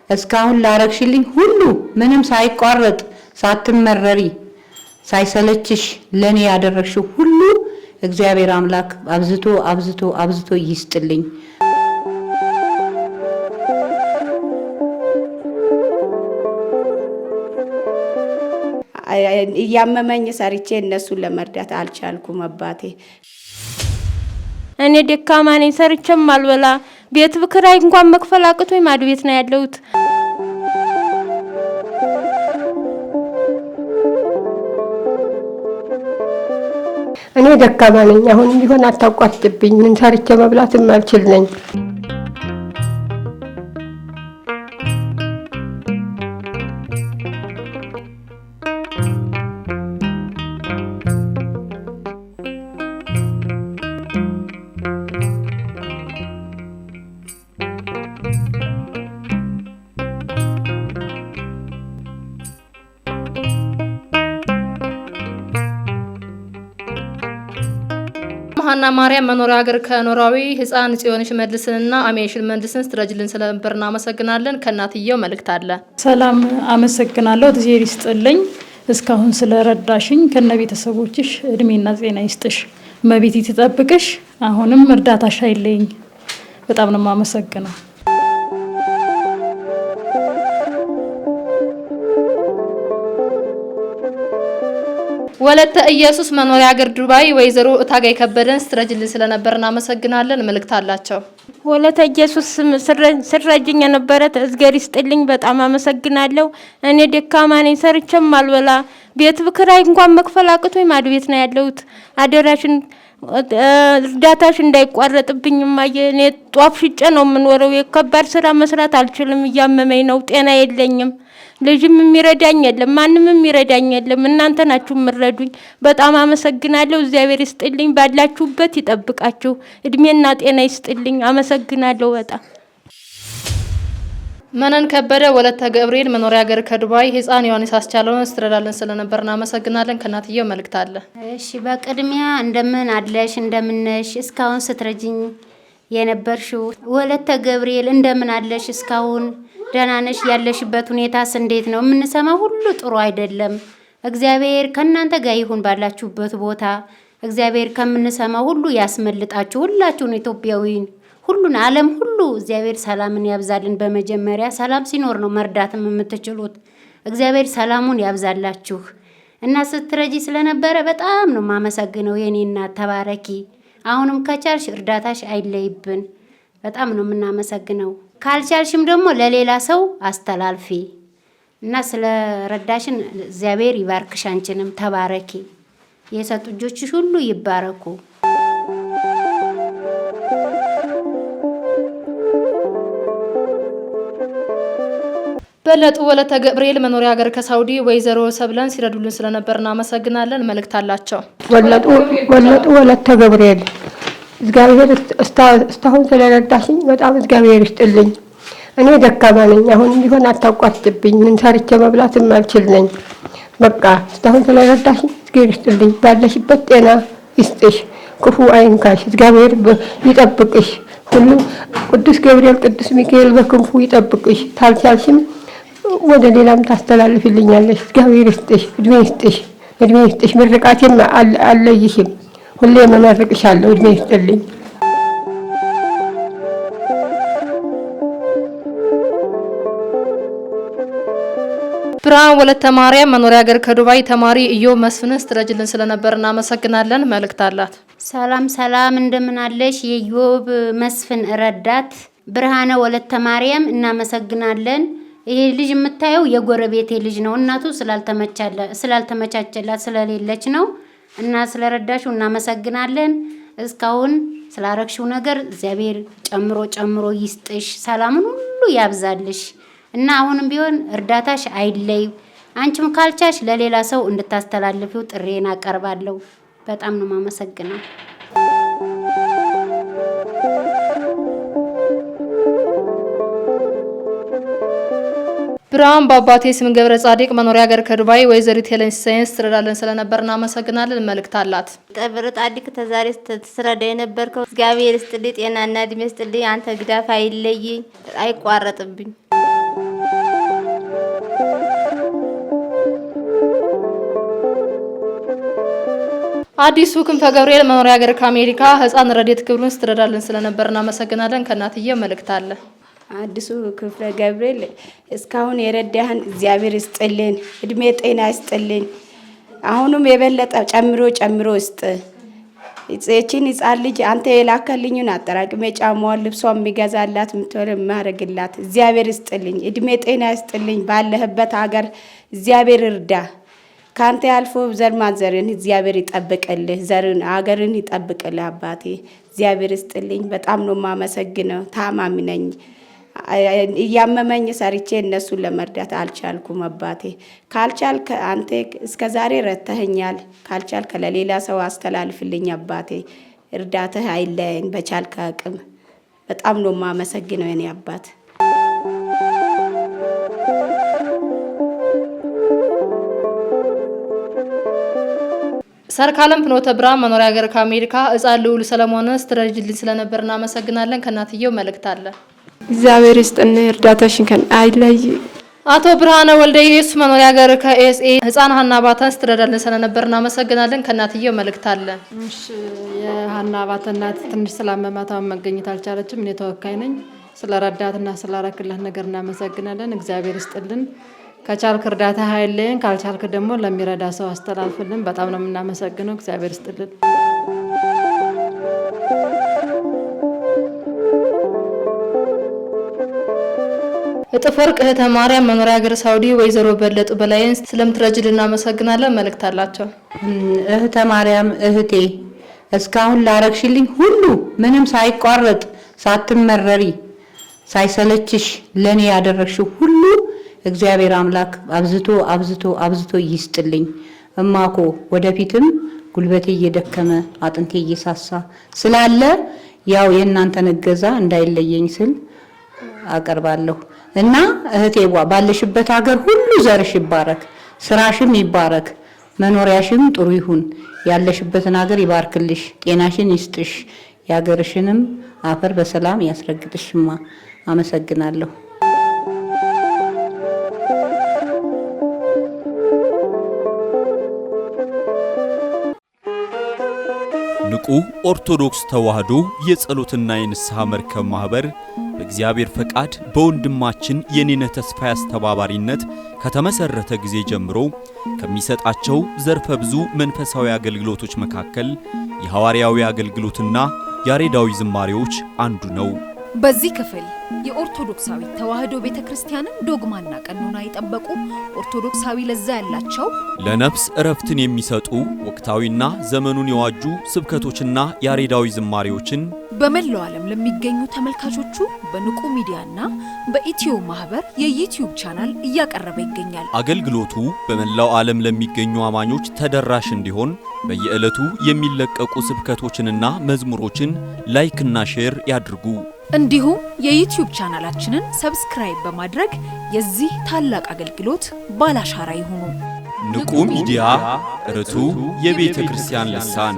እስካሁን ላረግሽልኝ ሁሉ ምንም ሳይቋረጥ ሳትመረሪ ሳይሰለችሽ ለኔ ያደረግሽው ሁሉ እግዚአብሔር አምላክ አብዝቶ አብዝቶ አብዝቶ ይስጥልኝ። ያመመኝ ሰርቼ እነሱን ለመርዳት አልቻልኩም። አባቴ እኔ ደካማ ነኝ፣ ሰርቼም አልበላ ቤት ብክራይ እንኳን መክፈል አቅቶኝ ማድ ቤት ነው ያለሁት። እኔ ደካማ ነኝ። አሁን ቢሆን አታቋርጥብኝ። ምን ሰርቼ መብላትም አልችል ነኝ። ሀና ማርያም መኖሪያ ሀገር ከኖራዊ ህፃን ጽዮንሽ መልስንና አሜሽን መልስን ስትረጅልን ስለነበርና አመሰግናለን። ከናትየው መልእክት አለ። ሰላም አመሰግናለሁ። እግዚአብሔር ይስጥልኝ እስካሁን ስለረዳሽኝ ከነቤተሰቦችሽ እድሜና ጤና ይስጥሽ። መቤት ይተጠብቅሽ። አሁንም እርዳታሽ አይለኝ። በጣም ነው ማመሰግነው። ወለተ ኢየሱስ መኖሪያ ሀገር ዱባይ ወይዘሮ እታጋይ ከበደን ስትረጅልን ስለነበርና አመሰግናለን። መልእክት አላቸው። ወለተ ኢየሱስ ስረጅኝ የነበረ እግዚአብሔር ይስጥልኝ። በጣም አመሰግናለሁ። እኔ ደካማ ነኝ፣ ሰርቼም አልበላ ቤት ብክራይ እንኳን መክፈል አቅቶኝ ማድ ቤት ነው ያለሁት። አደራሽን እርዳታሽ እንዳይቋረጥብኝ ማየ። እኔ ጧፍ ሽጬ ነው የምኖረው። የከባድ ስራ መስራት አልችልም፣ እያመመኝ ነው፣ ጤና የለኝም። ልጅም የሚረዳኝ የለም፣ ማንንም የሚረዳኝ የለም። እናንተ ናችሁ የምትረዱኝ። በጣም አመሰግናለሁ። እግዚአብሔር ይስጥልኝ፣ ባላችሁበት ይጠብቃችሁ፣ እድሜና ጤና ይስጥልኝ። አመሰግናለሁ በጣም። መነን ከበደ ወለተ ገብርኤል መኖሪያ ሀገር ከዱባይ ህፃን ዮሐንስ አስቻለውን ስትረዳልን ስለነበርና አመሰግናለን። ከናትየው መልእክት አለ። እሺ፣ በቅድሚያ እንደምን አለሽ እንደምነሽ እስካሁን ስትረጅኝ የነበርሽው ወለተ ገብርኤል እንደምን አለሽ እስካሁን ደህና ነሽ? ያለሽበት ሁኔታስ እንዴት ነው? የምንሰማው ሁሉ ጥሩ አይደለም። እግዚአብሔር ከእናንተ ጋር ይሁን ባላችሁበት ቦታ። እግዚአብሔር ከምንሰማው ሁሉ ያስመልጣችሁ። ሁላችሁን ኢትዮጵያዊን ሁሉን ዓለም ሁሉ እግዚአብሔር ሰላምን ያብዛልን። በመጀመሪያ ሰላም ሲኖር ነው መርዳትም የምትችሉት። እግዚአብሔር ሰላሙን ያብዛላችሁ እና ስትረጂ ስለነበረ በጣም ነው ማመሰግነው። የኔ እናት ተባረኪ። አሁንም ከቻልሽ እርዳታሽ አይለይብን። በጣም ነው የምናመሰግነው። ካልቻልሽም ደግሞ ለሌላ ሰው አስተላልፊ እና ስለረዳሽን እግዚአብሔር ይባርክሽ። አንቺንም ተባረኪ። የሰጡ እጆችሽ ሁሉ ይባረኩ። በለጡ ወለተ ገብርኤል መኖሪያ ሀገር ከሳውዲ ወይዘሮ ሰብለን ሲረዱልን ስለነበርና አመሰግናለን። መልእክት አላቸው። ወለጡ ወለተ ገብርኤል እግዚአብሔር እስካሁን ስለረዳሽኝ በጣም እግዚአብሔር ይስጥልኝ። እኔ ደካማ ነኝ። አሁን ቢሆን አታቋርጥብኝ። ምን ሰርቼ መብላትም አልችል ነኝ። በቃ እስካሁን ስለረዳሽኝ እግዚአብሔር ይስጥልኝ። ባለሽበት ጤና ይስጥሽ፣ ክፉ አይንካሽ፣ እግዚአብሔር ይጠብቅሽ። ሁሉ ቅዱስ ገብርኤል ቅዱስ ሚካኤል በክንፉ ይጠብቅሽ። ታልቻልሽም ወደ ሌላም ታስተላልፊልኛለሽ። እግዚአብሔር ይስጥሽ፣ እድሜ ይስጥሽ፣ እድሜ ይስጥሽ። ምርቃቴም አለይሽም። ሁሌ መመርቅሻለሁ። እድሜ ይስጥልኝ። ብርሃን ወለተ ማርያም መኖሪያ ሀገር ከዱባይ ተማሪ ኢዮ መስፍን ስትረጅልን ስለነበርና አመሰግናለን። መልእክት አላት። ሰላም ሰላም፣ እንደምን አለሽ? የኢዮብ መስፍን ረዳት ብርሃነ ወለተ ማርያም እናመሰግናለን። ይሄ ልጅ የምታየው የጎረቤቴ ልጅ ነው። እናቱ ስላልተመቻቸላት ስለሌለች ነው እና ስለረዳሽው እናመሰግናለን። እስካሁን ስላረክሽው ነገር እግዚአብሔር ጨምሮ ይስጥሽ፣ ሰላምን ሁሉ ያብዛልሽ እና አሁንም ቢሆን እርዳታሽ አይለይ። አንቺም ካልቻሽ ለሌላ ሰው እንድታስተላልፊው ጥሬን አቀርባለሁ። በጣም ነው ማመሰግነው። ብርሃን በአባቴ ስም ገብረ ጻዲቅ መኖሪያ ሀገር ከዱባይ ወይዘሪት ሄለን ሳይንስ ትረዳለን ስለነበርና አመሰግናለን። መልእክት አላት። ገብረ ጻዲቅ ተዛሬ ተስረዳ የነበርከው እግዚአብሔር ይስጥልኝ፣ ጤናና እድሜ ይስጥልኝ። አንተ ግዳፍ አይለይ አይቋረጥብኝ። አዲሱ ክንፈ ገብርኤል መኖሪያ ሀገር ከአሜሪካ ህፃን ረዴት ክብሩን ስትረዳልን ስለነበር እናመሰግናለን። ከእናትየው መልእክት አለ። አዲሱ ክንፈ ገብርኤል እስካሁን የረዳህን እግዚአብሔር ይስጥልን፣ እድሜ ጤና ይስጥልን። አሁንም የበለጠ ጨምሮ ይስጥ። እቺን ህፃን ልጅ አንተ የላከልኝን አጠራቅሜ ጫማዋን ልብሷን የሚገዛላት ማረግላት እግዚአብሔር ይስጥልኝ፣ እድሜ ጤና ይስጥልኝ። ባለህበት ሀገር እግዚአብሔር እርዳ። ካንተ ያልፎ ዘር ማንዘርን እግዚአብሔር ይጠብቅልህ፣ ዘርን ሀገርን ይጠብቅልህ። አባቴ እግዚአብሔር ይስጥልኝ። በጣም ነው ማመሰግነው። ታማሚ ነኝ። እያመመኝ ሰርቼ እነሱን ለመርዳት አልቻልኩም። አባቴ ካልቻልክ አንተ እስከዛሬ ረተኸኛል፣ ካልቻልክ ለሌላ ሰው አስተላልፍልኝ። አባቴ እርዳታህ አይለየኝ በቻልክ አቅም። በጣም ነው ማመሰግነው የኔ አባት። ሰርካለም ፍኖተ ብርሃን መኖሪያ ሀገር ከአሜሪካ ህፃን ልዑል ሰለሞን ስትረጅልን ስለነበር እናመሰግናለን። ከእናትየው መልእክት አለ። እግዚአብሔር ይስጥን፣ እርዳታሽን ከን አይለይ። አቶ ብርሃነ ወልደ ኢየሱስ መኖሪያ ሀገር ከኤስኤ ህፃን ሀና ባታን ስትረዳልን ስለነበር እናመሰግናለን። ከእናትየው መልእክት አለ። እሺ የሀና ባታ እናት ትንሽ ስላመማት መገኘት አልቻለችም። እኔ ተወካይ ነኝ። ስለረዳትና ስላረክላት ነገር እናመሰግናለን። እግዚአብሔር ይስጥልን። ከቻልክ እርዳታ ኃይልን ካልቻልክ ደግሞ ለሚረዳ ሰው አስተላልፍልን። በጣም ነው የምናመሰግነው። እግዚአብሔር ይስጥልን። እጥፍ ወርቅ እህተ ማርያም መኖሪያ ሀገር ሳውዲ ወይዘሮ በለጡ በላይን ስለምትረጅልን እናመሰግናለን። መልእክት አላቸው። እህተ ማርያም እህቴ እስካሁን ላረግሽልኝ ሁሉ ምንም ሳይቋረጥ ሳትመረሪ ሳይሰለችሽ ለኔ ያደረግሽው ሁሉ እግዚአብሔር አምላክ አብዝቶ ይስጥልኝ። እማኮ ወደፊትም ጉልበቴ እየደከመ አጥንቴ እየሳሳ ስላለ ያው የእናንተን እገዛ እንዳይለየኝ ስል አቀርባለሁ እና እህቴዋ ባለሽበት ሀገር ሁሉ ዘርሽ ይባረክ፣ ስራሽም ይባረክ፣ መኖሪያሽም ጥሩ ይሁን፣ ያለሽበትን ሀገር ይባርክልሽ፣ ጤናሽን ይስጥሽ፣ ያገርሽንም አፈር በሰላም ያስረግጥሽማ። አመሰግናለሁ። ንቁ ኦርቶዶክስ ተዋህዶ የጸሎትና የንስሐ መርከብ ማህበር በእግዚአብሔር ፈቃድ በወንድማችን የኔነ ተስፋ አስተባባሪነት ከተመሰረተ ጊዜ ጀምሮ ከሚሰጣቸው ዘርፈ ብዙ መንፈሳዊ አገልግሎቶች መካከል የሐዋርያዊ አገልግሎትና ያሬዳዊ ዝማሬዎች አንዱ ነው። በዚህ ክፍል የኦርቶዶክሳዊ ተዋህዶ ቤተክርስቲያንን ዶግማና ቀኖና የጠበቁ ኦርቶዶክሳዊ ለዛ ያላቸው ለነፍስ እረፍትን የሚሰጡ ወቅታዊና ዘመኑን የዋጁ ስብከቶችና ያሬዳዊ ዝማሬዎችን በመላው ዓለም ለሚገኙ ተመልካቾቹ በንቁ ሚዲያና በኢትዮ ማህበር የዩቲዩብ ቻናል እያቀረበ ይገኛል። አገልግሎቱ በመላው ዓለም ለሚገኙ አማኞች ተደራሽ እንዲሆን በየዕለቱ የሚለቀቁ ስብከቶችንና መዝሙሮችን ላይክና ሼር ያድርጉ። እንዲሁም የዩቲዩብ ቻናላችንን ሰብስክራይብ በማድረግ የዚህ ታላቅ አገልግሎት ባላሻራ ይሁኑ። ንቁ ሚዲያ ርቱ የቤተ ክርስቲያን ልሳን